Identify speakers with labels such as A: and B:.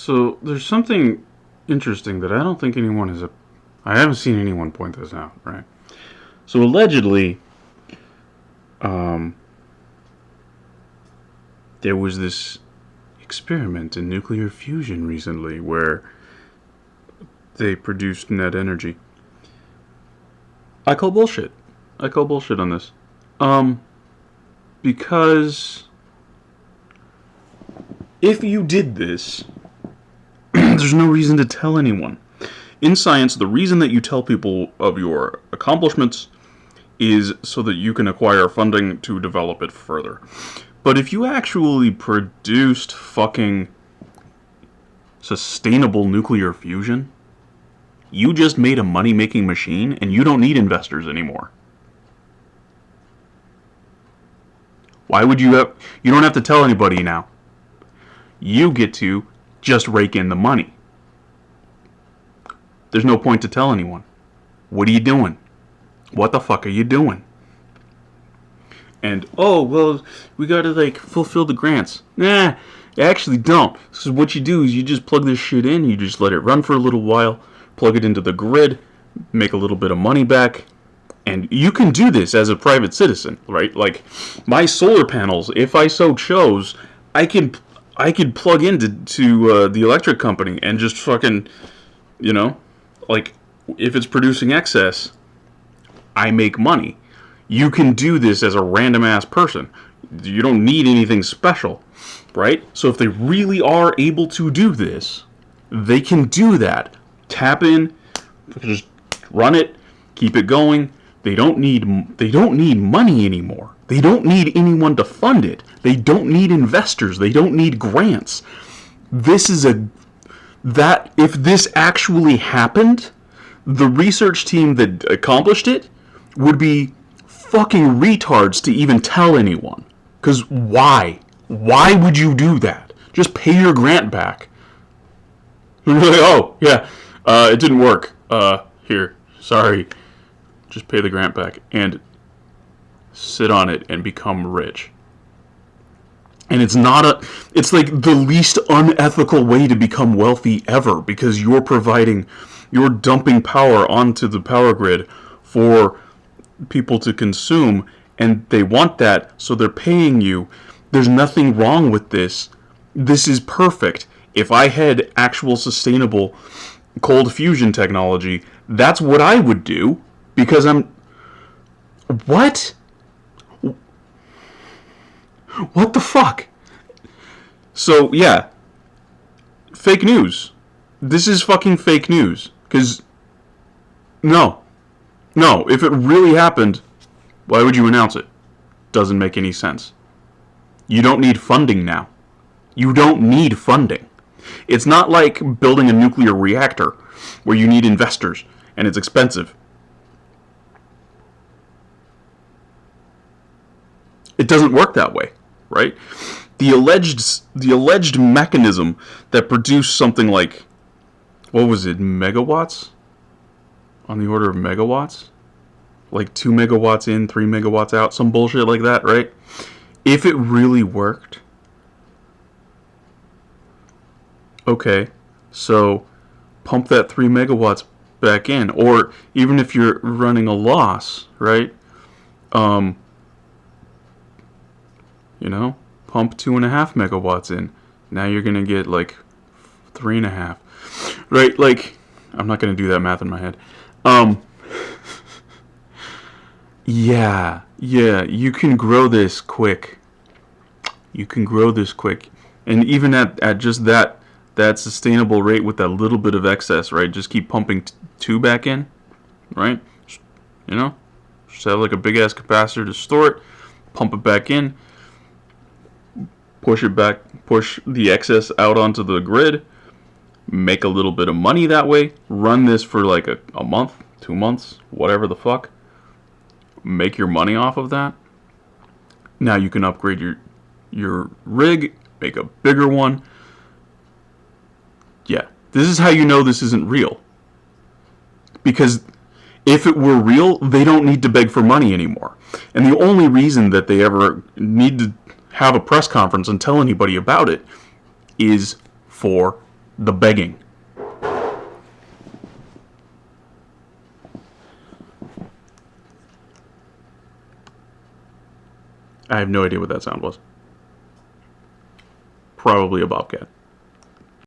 A: So there's something interesting that I don't think anyone is. I haven't seen anyone point this out, right? So allegedly, um, there was this experiment in nuclear fusion recently where they produced net energy. I call bullshit. I call bullshit on this. Um, because if you did this, there's no reason to tell anyone. In science, the reason that you tell people of your accomplishments is so that you can acquire funding to develop it further. But if you actually produced fucking sustainable nuclear fusion, you just made a money-making machine and you don't need investors anymore. Why would you have... You don't have to tell anybody now. You get to just rake in the money. There's no point to tell anyone. What are you doing? What the fuck are you doing? And, oh, well, we gotta, fulfill the grants. Nah, you actually don't. So what you do is you just plug this shit in, you just let it run for a little while, plug it into the grid, make a little bit of money back, and you can do this as a private citizen, right? Like, my solar panels, if I so chose, I could plug into the electric company and just fucking, if it's producing excess, I make money. You can do this as a random ass person. You don't need anything special, right? So if they really are able to do this, they can do that. Tap in, just run it, keep it going. They don't need money anymore. They don't need anyone to fund it. They don't need investors. They don't need grants. If this actually happened, the research team that accomplished it would be fucking retards to even tell anyone. Because why? Why would you do that? Just pay your grant back. You're like, oh, yeah, it didn't work. Here, sorry. Just pay the grant back and sit on it and become rich. And it's like the least unethical way to become wealthy ever, because you're dumping power onto the power grid for people to consume, and they want that, so they're paying you. There's nothing wrong with this. This is perfect. If I had actual sustainable cold fusion technology, that's what I would do, because what? What the fuck? So, yeah. Fake news. This is fucking fake news. Because, no, if it really happened, why would you announce it? Doesn't make any sense. You don't need funding now. You don't need funding. It's not like building a nuclear reactor where you need investors and it's expensive. It doesn't work that way, right? The alleged mechanism that produced something like, what was it, megawatts? On the order of megawatts? Like 2 megawatts in, 3 megawatts out, some bullshit like that, right? If it really worked, okay, so pump that 3 megawatts back in. Or even if you're running a loss, right? Pump 2.5 megawatts in. Now you're going to get 3.5. Right? I'm not going to do that math in my head. Yeah, you can grow this quick. And even at just that sustainable rate with that little bit of excess, right? Just keep pumping 2 back in, right? Just have a big ass capacitor to store it, pump it back in, push the excess out onto the grid, make a little bit of money that way, run this for a month, 2 months, whatever the fuck. Make your money off of that. Now you can upgrade your rig, make a bigger one. Yeah, this is how you know this isn't real. Because if it were real, they don't need to beg for money anymore. And the only reason that they ever need to have a press conference and tell anybody about it is for The begging. I have no idea what that sound was. Probably a bobcat.